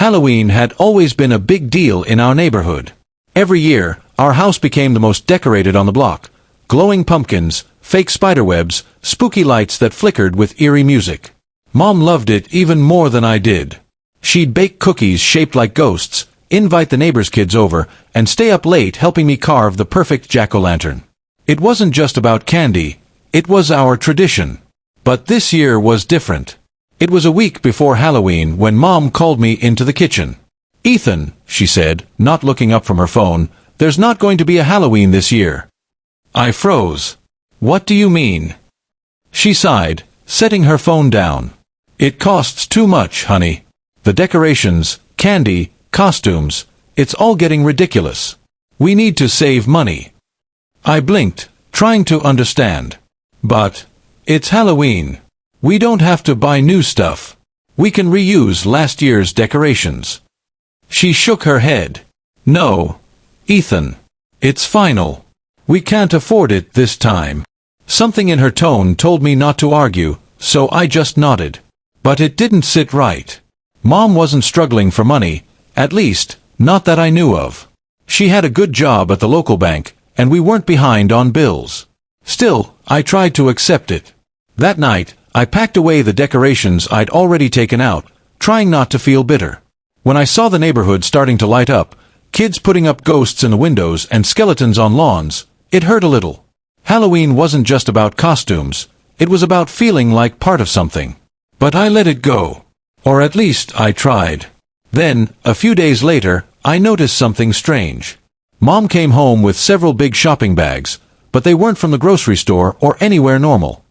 Halloween had always been a big deal in our neighborhood. Every year, our house became the most decorated on the block. Glowing pumpkins, fake spiderwebs, spooky lights that flickered with eerie music. Mom loved it even more than I did. She'd bake cookies shaped like ghosts, invite the neighbors' kids over, and stay up late helping me carve the perfect jack-o'-lantern. It wasn't just about candy, it was our tradition. But this year was different. It was a week before Halloween when Mom called me into the kitchen. "Ethan," she said, not looking up from her phone, "there's not going to be a Halloween this year." I froze. "What do you mean?" She sighed, setting her phone down. "It costs too much, honey. The decorations, candy, costumes, it's all getting ridiculous. We need to save money." I blinked, trying to understand. "But it's Halloween. We don't have to buy new stuff. We can reuse last year's decorations." She shook her head. "No, Ethan. It's final. We can't afford it this time." Something in her tone told me not to argue, so I just nodded. But it didn't sit right. Mom wasn't struggling for money, at least, not that I knew of. She had a good job at the local bank, and we weren't behind on bills. Still, I tried to accept it. That night, I packed away the decorations I'd already taken out, trying not to feel bitter. When I saw the neighborhood starting to light up, kids putting up ghosts in the windows and skeletons on lawns, it hurt a little. Halloween wasn't just about costumes, it was about feeling like part of something. But I let it go. Or at least I tried. Then, a few days later, I noticed something strange. Mom came home with several big shopping bags, but they weren't from the grocery store or anywhere normal.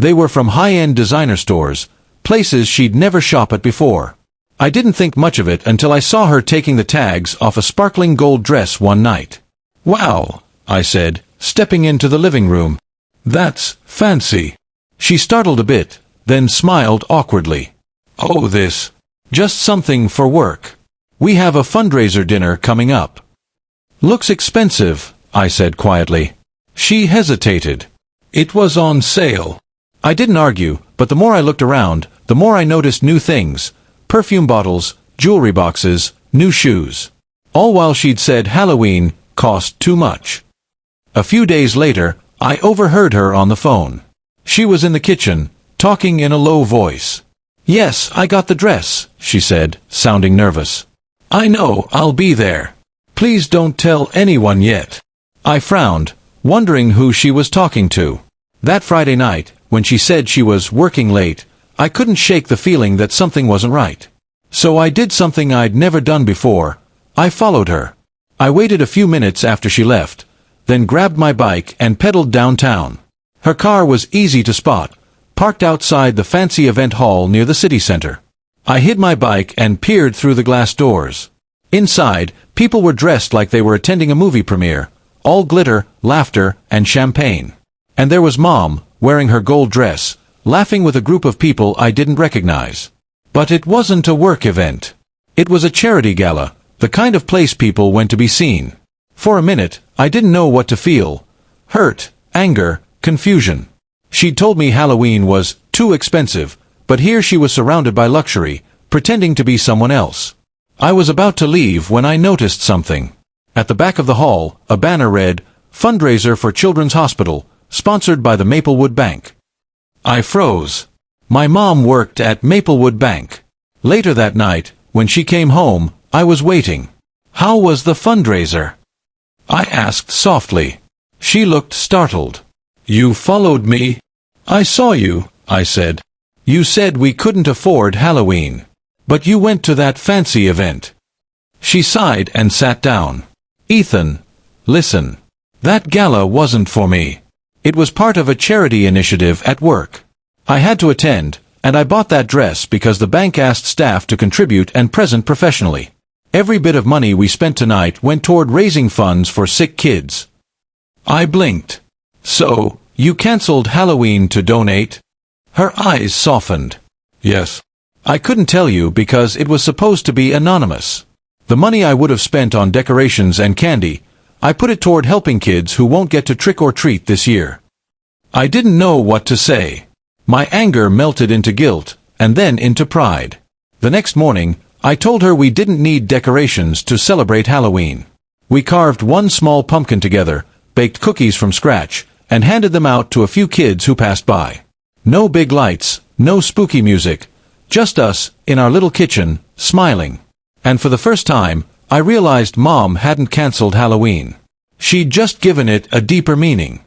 They were from high-end designer stores, places she'd never shopped at before. I didn't think much of it until I saw her taking the tags off a sparkling gold dress one night. "Wow," I said, stepping into the living room. "That's fancy." She startled a bit, then smiled awkwardly. "Oh, this. Just something for work. We have a fundraiser dinner coming up." "Looks expensive," I said quietly. She hesitated. "It was on sale." I didn't argue, but the more I looked around, the more I noticed new things. Perfume bottles, jewelry boxes, new shoes. All while she'd said Halloween cost too much. A few days later, I overheard her on the phone. She was in the kitchen, talking in a low voice. "Yes, I got the dress," she said, sounding nervous. "I know, I'll be there. Please don't tell anyone yet." I frowned, wondering who she was talking to. That Friday night, when she said she was working late, I couldn't shake the feeling that something wasn't right. So I did something I'd never done before. I followed her. I waited a few minutes after she left, then grabbed my bike and pedaled downtown. Her car was easy to spot, parked outside the fancy event hall near the city center. I hid my bike and peered through the glass doors. Inside, people were dressed like they were attending a movie premiere, all glitter, laughter, and champagne. And there was Mom, wearing her gold dress, laughing with a group of people I didn't recognize. But it wasn't a work event. It was a charity gala, the kind of place people went to be seen. For a minute, I didn't know what to feel. Hurt, anger, confusion. She'd told me Halloween was too expensive, but here she was surrounded by luxury, pretending to be someone else. I was about to leave when I noticed something. At the back of the hall, a banner read, "Fundraiser for Children's Hospital, sponsored by the Maplewood Bank." I froze. My mom worked at Maplewood Bank. Later that night, when she came home, I was waiting. "How was the fundraiser?" I asked softly. She looked startled. "You followed me?" "I saw you," I said. "You said we couldn't afford Halloween. But you went to that fancy event." She sighed and sat down. "Ethan, listen. That gala wasn't for me. It was part of a charity initiative at work. I had to attend, and I bought that dress because the bank asked staff to contribute and present professionally. Every bit of money we spent tonight went toward raising funds for sick kids." I blinked. "So, you canceled Halloween to donate?" Her eyes softened. "Yes. I couldn't tell you because it was supposed to be anonymous. The money I would have spent on decorations and candy, I put it toward helping kids who won't get to trick-or-treat this year." I didn't know what to say. My anger melted into guilt, and then into pride. The next morning, I told her we didn't need decorations to celebrate Halloween. We carved one small pumpkin together, baked cookies from scratch, and handed them out to a few kids who passed by. No big lights, no spooky music, just us, in our little kitchen, smiling. And for the first time, I realized Mom hadn't canceled Halloween. She'd just given it a deeper meaning.